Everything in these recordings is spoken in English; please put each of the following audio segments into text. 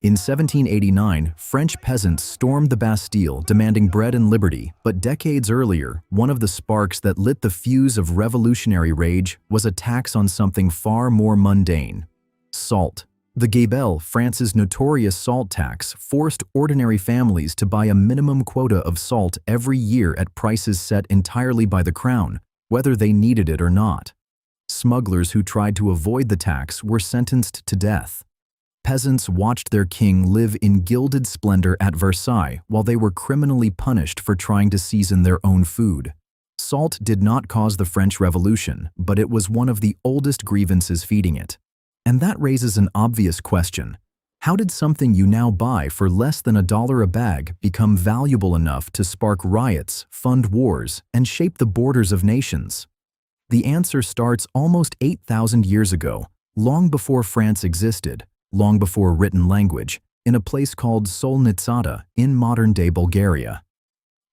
In 1789, French peasants stormed the Bastille demanding bread and liberty, but decades earlier, one of the sparks that lit the fuse of revolutionary rage was a tax on something far more mundane: salt. The Gabelle, France's notorious salt tax, forced ordinary families to buy a minimum quota of salt every year at prices set entirely by the crown, whether they needed it or not. Smugglers who tried to avoid the tax were sentenced to death. Peasants watched their king live in gilded splendor at Versailles while they were criminally punished for trying to season their own food. Salt did not cause the French Revolution, but it was one of the oldest grievances feeding it. And that raises an obvious question. How did something you now buy for less than $1 a bag become valuable enough to spark riots, fund wars, and shape the borders of nations? The answer starts almost 8,000 years ago, long before France existed, long before written language, in a place called Solnitsata in modern-day Bulgaria.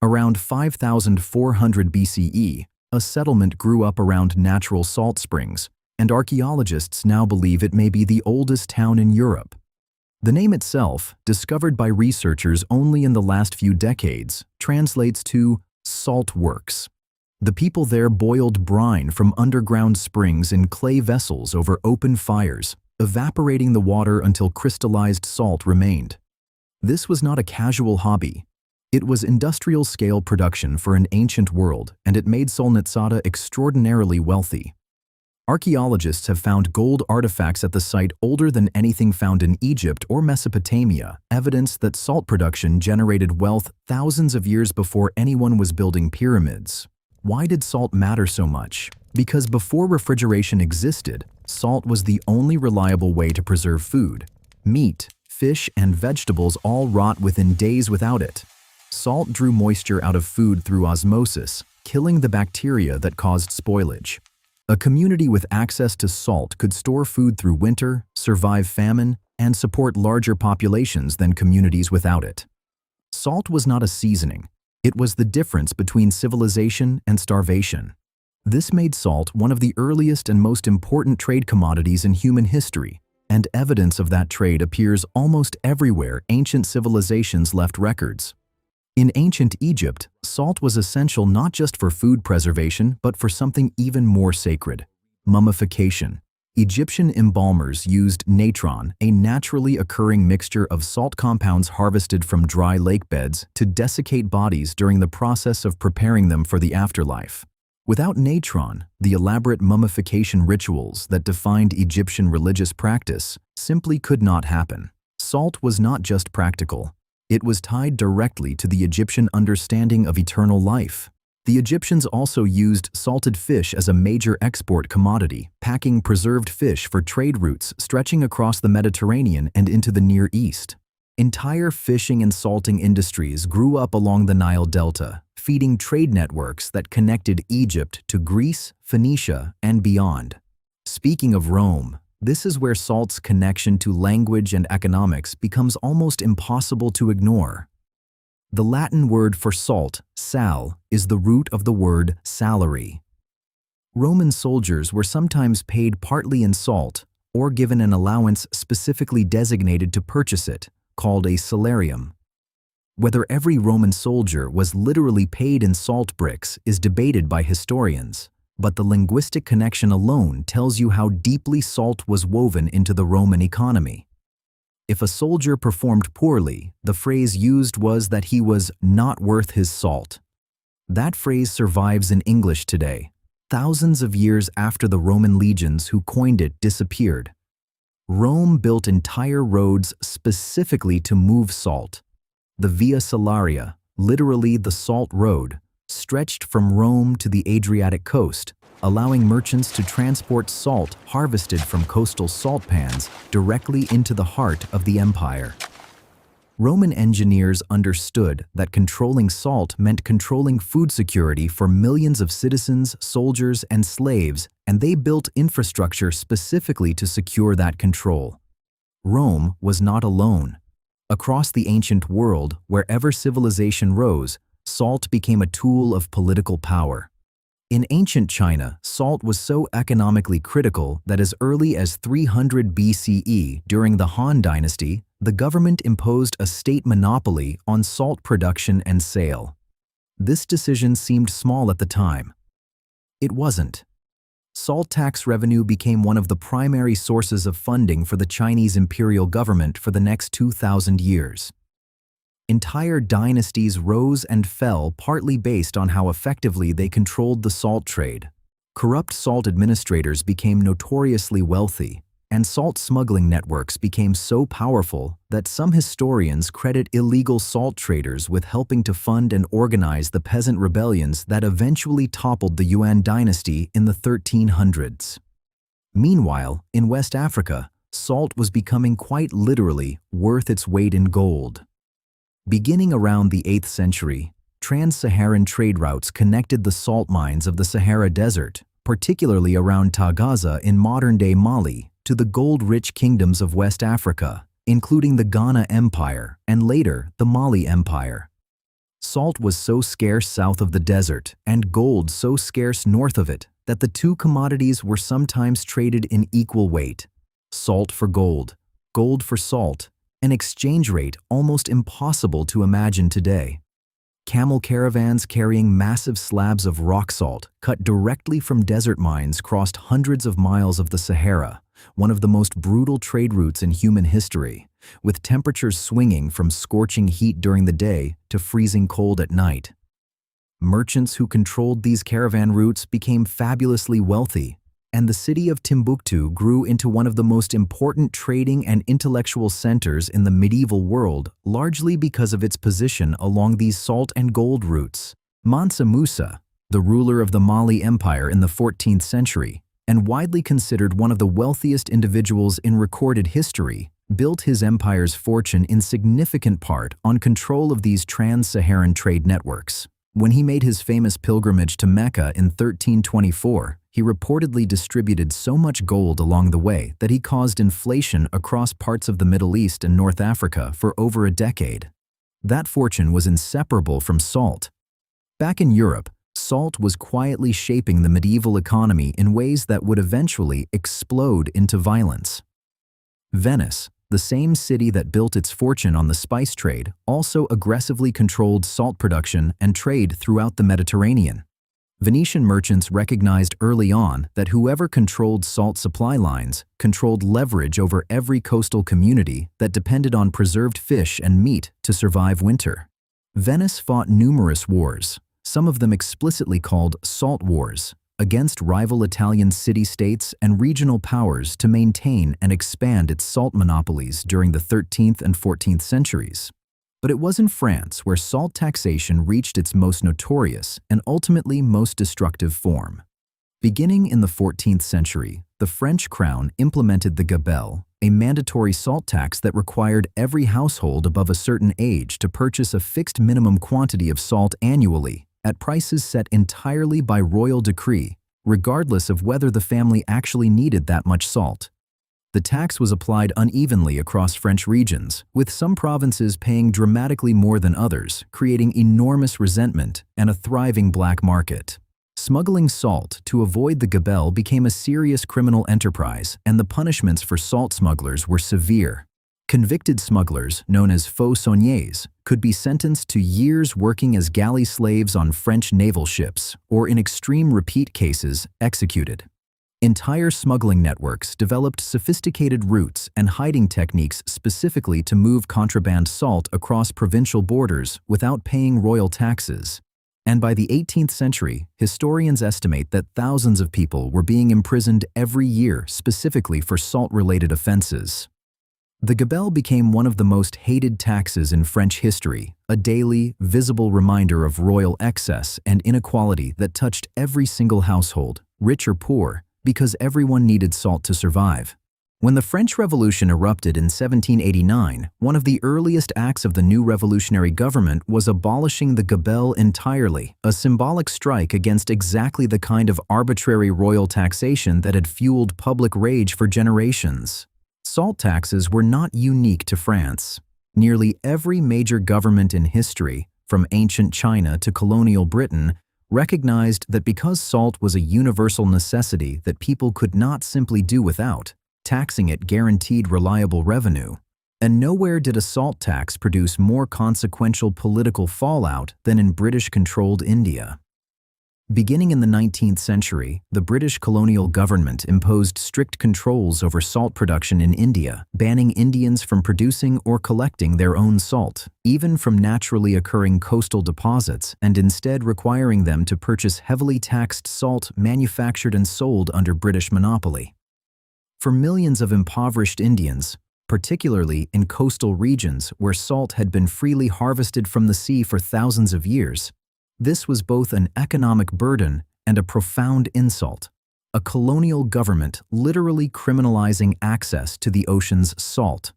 Around 5,400 BCE, a settlement grew up around natural salt springs, and archaeologists now believe it may be the oldest town in Europe. The name itself, discovered by researchers only in the last few decades, translates to salt works. The people there boiled brine from underground springs in clay vessels over open fires, evaporating the water until crystallized salt remained. This was not a casual hobby. It was industrial-scale production for an ancient world, and it made Solnitsata extraordinarily wealthy. Archaeologists have found gold artifacts at the site older than anything found in Egypt or Mesopotamia, evidence that salt production generated wealth thousands of years before anyone was building pyramids. Why did salt matter so much? Because before refrigeration existed, salt was the only reliable way to preserve food. Meat, fish, and vegetables all rot within days without it. Salt drew moisture out of food through osmosis, killing the bacteria that caused spoilage. A community with access to salt could store food through winter, survive famine, and support larger populations than communities without it. Salt was not a seasoning. It was the difference between civilization and starvation. This made salt one of the earliest and most important trade commodities in human history, and evidence of that trade appears almost everywhere ancient civilizations left records. In ancient Egypt, salt was essential not just for food preservation, but for something even more sacred: mummification. Egyptian embalmers used natron, a naturally occurring mixture of salt compounds harvested from dry lake beds, to desiccate bodies during the process of preparing them for the afterlife. Without natron, the elaborate mummification rituals that defined Egyptian religious practice simply could not happen. Salt was not just practical. It was tied directly to the Egyptian understanding of eternal life. The Egyptians also used salted fish as a major export commodity, packing preserved fish for trade routes stretching across the Mediterranean and into the Near East. Entire fishing and salting industries grew up along the Nile Delta, feeding trade networks that connected Egypt to Greece, Phoenicia, and beyond. Speaking of Rome, this is where salt's connection to language and economics becomes almost impossible to ignore. The Latin word for salt, sal, is the root of the word salary. Roman soldiers were sometimes paid partly in salt or given an allowance specifically designated to purchase it, called a salarium. Whether every Roman soldier was literally paid in salt bricks is debated by historians, but the linguistic connection alone tells you how deeply salt was woven into the Roman economy. If a soldier performed poorly, the phrase used was that he was not worth his salt. That phrase survives in English today, thousands of years after the Roman legions who coined it disappeared. Rome built entire roads specifically to move salt. The Via Salaria, literally the Salt Road, stretched from Rome to the Adriatic coast, allowing merchants to transport salt harvested from coastal salt pans directly into the heart of the empire. Roman engineers understood that controlling salt meant controlling food security for millions of citizens, soldiers, and slaves, and they built infrastructure specifically to secure that control. Rome was not alone. Across the ancient world, wherever civilization rose, salt became a tool of political power. In ancient China, salt was so economically critical that as early as 300 BCE, during the Han Dynasty, the government imposed a state monopoly on salt production and sale. This decision seemed small at the time. It wasn't. Salt tax revenue became one of the primary sources of funding for the Chinese imperial government for the next 2,000 years. Entire dynasties rose and fell partly based on how effectively they controlled the salt trade. Corrupt salt administrators became notoriously wealthy, and salt smuggling networks became so powerful that some historians credit illegal salt traders with helping to fund and organize the peasant rebellions that eventually toppled the Yuan dynasty in the 1300s. Meanwhile, in West Africa, salt was becoming quite literally worth its weight in gold. Beginning around the 8th century, trans-Saharan trade routes connected the salt mines of the Sahara Desert, particularly around Tagaza in modern-day Mali, to the gold-rich kingdoms of West Africa, including the Ghana Empire and later the Mali Empire. Salt was so scarce south of the desert and gold so scarce north of it that the two commodities were sometimes traded in equal weight. Salt for gold, gold for salt, an exchange rate almost impossible to imagine today. Camel caravans carrying massive slabs of rock salt cut directly from desert mines crossed hundreds of miles of the Sahara, one of the most brutal trade routes in human history, with temperatures swinging from scorching heat during the day to freezing cold at night. Merchants who controlled these caravan routes became fabulously wealthy, and the city of Timbuktu grew into one of the most important trading and intellectual centers in the medieval world, largely because of its position along these salt and gold routes. Mansa Musa, the ruler of the Mali Empire in the 14th century, and widely considered one of the wealthiest individuals in recorded history, built his empire's fortune in significant part on control of these trans-Saharan trade networks. When he made his famous pilgrimage to Mecca in 1324, he reportedly distributed so much gold along the way that he caused inflation across parts of the Middle East and North Africa for over a decade. That fortune was inseparable from salt. Back in Europe, salt was quietly shaping the medieval economy in ways that would eventually explode into violence. Venice, the same city that built its fortune on the spice trade, also aggressively controlled salt production and trade throughout the Mediterranean. Venetian merchants recognized early on that whoever controlled salt supply lines controlled leverage over every coastal community that depended on preserved fish and meat to survive winter. Venice fought numerous wars, some of them explicitly called salt wars, against rival Italian city-states and regional powers to maintain and expand its salt monopolies during the 13th and 14th centuries. But it was in France where salt taxation reached its most notorious and ultimately most destructive form. Beginning in the 14th century, the French crown implemented the gabelle, a mandatory salt tax that required every household above a certain age to purchase a fixed minimum quantity of salt annually, at prices set entirely by royal decree, regardless of whether the family actually needed that much salt. The tax was applied unevenly across French regions, with some provinces paying dramatically more than others, creating enormous resentment and a thriving black market. Smuggling salt to avoid the gabelle became a serious criminal enterprise, and the punishments for salt smugglers were severe. Convicted smugglers, known as faux sauniers, could be sentenced to years working as galley slaves on French naval ships, or in extreme repeat cases, executed. Entire smuggling networks developed sophisticated routes and hiding techniques specifically to move contraband salt across provincial borders without paying royal taxes. And by the 18th century, historians estimate that thousands of people were being imprisoned every year specifically for salt-related offenses. The gabelle became one of the most hated taxes in French history, a daily, visible reminder of royal excess and inequality that touched every single household, rich or poor, because everyone needed salt to survive. When the French Revolution erupted in 1789, one of the earliest acts of the new revolutionary government was abolishing the gabelle entirely, a symbolic strike against exactly the kind of arbitrary royal taxation that had fueled public rage for generations. Salt taxes were not unique to France. Nearly every major government in history, from ancient China to colonial Britain, recognized that because salt was a universal necessity that people could not simply do without, taxing it guaranteed reliable revenue. And nowhere did a salt tax produce more consequential political fallout than in British-controlled India. Beginning in the 19th century, the British colonial government imposed strict controls over salt production in India, banning Indians from producing or collecting their own salt, even from naturally occurring coastal deposits, and instead requiring them to purchase heavily taxed salt manufactured and sold under British monopoly. For millions of impoverished Indians, particularly in coastal regions where salt had been freely harvested from the sea for thousands of years, this was both an economic burden and a profound insult, a colonial government literally criminalizing access to the ocean's salt.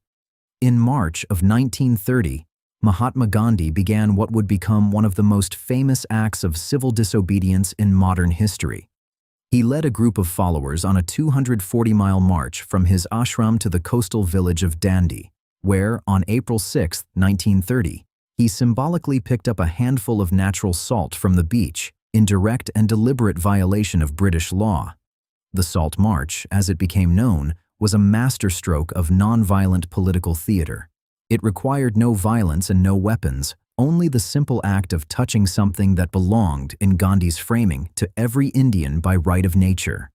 In March of 1930, Mahatma Gandhi began what would become one of the most famous acts of civil disobedience in modern history. He led a group of followers on a 240-mile march from his ashram to the coastal village of Dandi, where, on April 6, 1930, he symbolically picked up a handful of natural salt from the beach, in direct and deliberate violation of British law. The Salt March, as it became known, was a masterstroke of nonviolent political theater. It required no violence and no weapons, only the simple act of touching something that belonged, in Gandhi's framing, to every Indian by right of nature.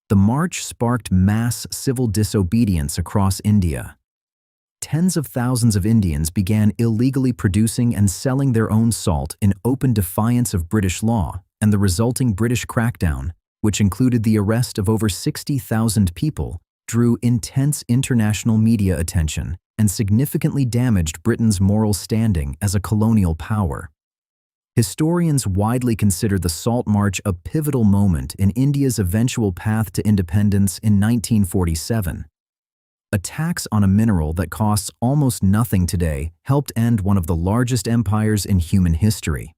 The march sparked mass civil disobedience across India. Tens of thousands of Indians began illegally producing and selling their own salt in open defiance of British law, and the resulting British crackdown, which included the arrest of over 60,000 people, drew intense international media attention and significantly damaged Britain's moral standing as a colonial power. Historians widely consider the Salt March a pivotal moment in India's eventual path to independence in 1947. A tax on a mineral that costs almost nothing today helped end one of the largest empires in human history.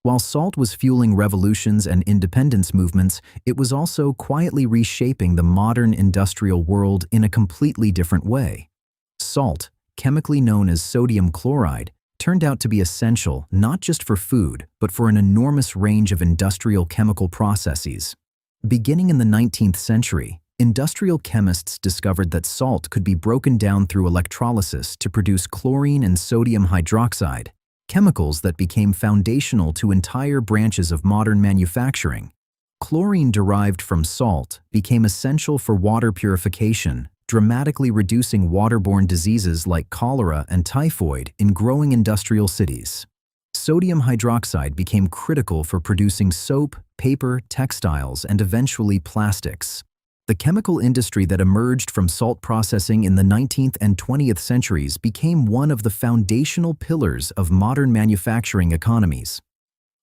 While salt was fueling revolutions and independence movements, it was also quietly reshaping the modern industrial world in a completely different way. Salt, chemically known as sodium chloride, turned out to be essential not just for food, but for an enormous range of industrial chemical processes. Beginning in the 19th century, industrial chemists discovered that salt could be broken down through electrolysis to produce chlorine and sodium hydroxide, chemicals that became foundational to entire branches of modern manufacturing. Chlorine derived from salt became essential for water purification, dramatically reducing waterborne diseases like cholera and typhoid in growing industrial cities. Sodium hydroxide became critical for producing soap, paper, textiles, and eventually plastics. The chemical industry that emerged from salt processing in the 19th and 20th centuries became one of the foundational pillars of modern manufacturing economies.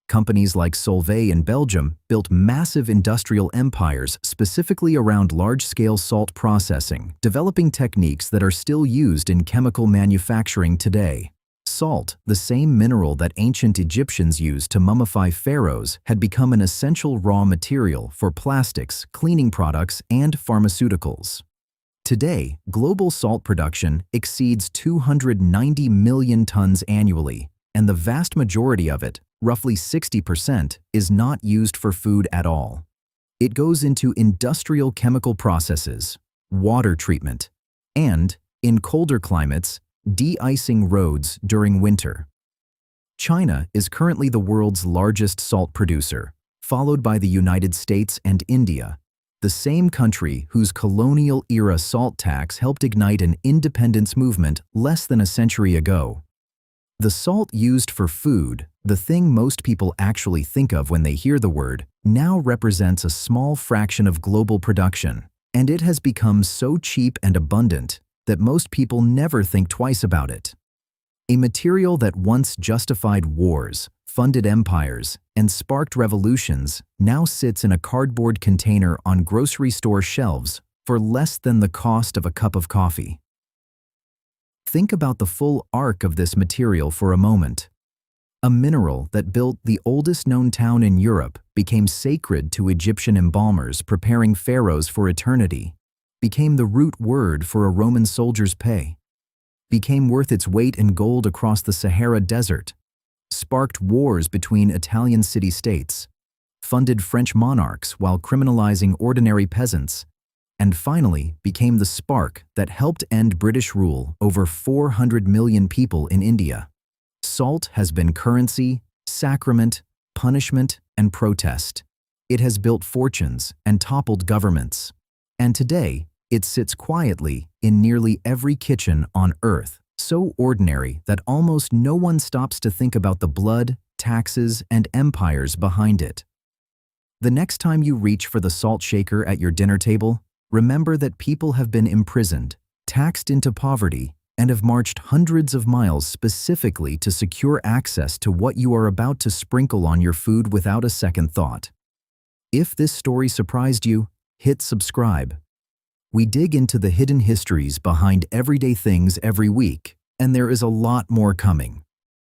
Companies like Solvay in Belgium built massive industrial empires specifically around large-scale salt processing, developing techniques that are still used in chemical manufacturing today. Salt, the same mineral that ancient Egyptians used to mummify pharaohs, had become an essential raw material for plastics, cleaning products, and pharmaceuticals. Today, global salt production exceeds 290 million tons annually, and the vast majority of it, roughly 60%, is not used for food at all. It goes into industrial chemical processes, water treatment, and, in colder climates, de-icing roads during winter. China is currently the world's largest salt producer, followed by the United States and India, the same country whose colonial-era salt tax helped ignite an independence movement less than a century ago. The salt used for food, the thing most people actually think of when they hear the word, now represents a small fraction of global production, and it has become so cheap and abundant that most people never think twice about it. A material that once justified wars, funded empires, and sparked revolutions now sits in a cardboard container on grocery store shelves for less than the cost of a cup of coffee. Think about the full arc of this material for a moment. A mineral that built the oldest known town in Europe became sacred to Egyptian embalmers preparing pharaohs for eternity, became the root word for a Roman soldier's pay, became worth its weight in gold across the Sahara Desert, sparked wars between Italian city-states, funded French monarchs while criminalizing ordinary peasants, and finally became the spark that helped end British rule over 400 million people in India. Salt has been currency, sacrament, punishment, and protest. It has built fortunes and toppled governments. And today, it sits quietly in nearly every kitchen on Earth, so ordinary that almost no one stops to think about the blood, taxes, and empires behind it. The next time you reach for the salt shaker at your dinner table, remember that people have been imprisoned, taxed into poverty, and have marched hundreds of miles specifically to secure access to what you are about to sprinkle on your food without a second thought. If this story surprised you, hit subscribe. We dig into the hidden histories behind everyday things every week, and there is a lot more coming.